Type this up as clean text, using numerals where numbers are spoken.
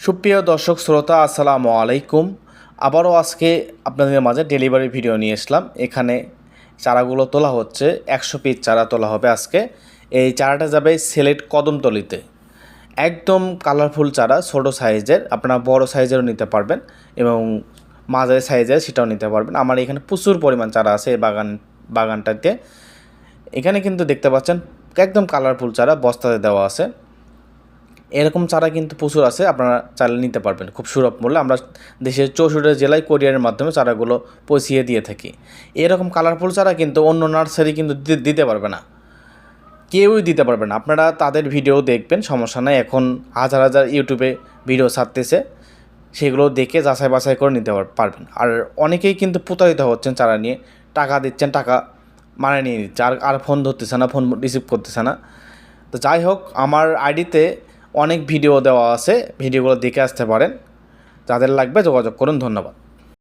সুপ্রিয় দর্শক শ্রোতা আসসালামু আলাইকুম। আবারও আজকে আপনাদের মাঝে ডেলিভারি ভিডিও নিয়ে আসলাম। এখানে চারাগুলো তোলা হচ্ছে, 100 পিস চারা তোলা হবে আজকে। এই চারাটা যাবে সিলেট কদমতলিতে। একদম কালারফুল চারা, ছোট সাইজের, আপনারা বড় সাইজেরও নিতে পারবেন এবং মাঝারি সাইজের সেটাও নিতে পারবেন। আমার এখানে প্রচুর পরিমাণ চারা আছে এই বাগানটাতে। এখানে কিন্তু দেখতে পাচ্ছেন একদম কালারফুল চারা বস্তাতে দেওয়া আছে। এরকম চারা কিন্তু প্রচুর আছে, আপনারা চাইলে নিতে পারবেন খুব সুলভ মূল্যে। আমরা দেশের 64 জেলায় কোরিয়ারের মাধ্যমে চারাগুলো পৌঁছিয়ে দিয়ে থাকি। এরকম কালারফুল চারা কিন্তু অন্য নার্সারি কিন্তু দিতে পারবে না, কেউই দিতে পারবে না। আপনারা তাদের ভিডিও দেখবেন, সমস্যা নাই। এখন হাজার হাজার ইউটিউবে ভিডিও ছাড়তেছে, সেগুলো দেখে যাচাই বাছাই করে নিতে পারবেন। আর অনেকেই কিন্তু প্রতারিত হচ্ছেন চারা নিয়ে, টাকা দিচ্ছেন, টাকা মানে নিয়ে নিচ্ছে, আর ফোন ধরতেছে না, ফোন রিসিভ করতেছে না। তো যাই হোক, আমার আইডিতে অনেক ভিডিও দেওয়া আছে, ভিডিওগুলো দেখে আসতে পারেন। যাদের লাগবে যোগাযোগ করুন। ধন্যবাদ।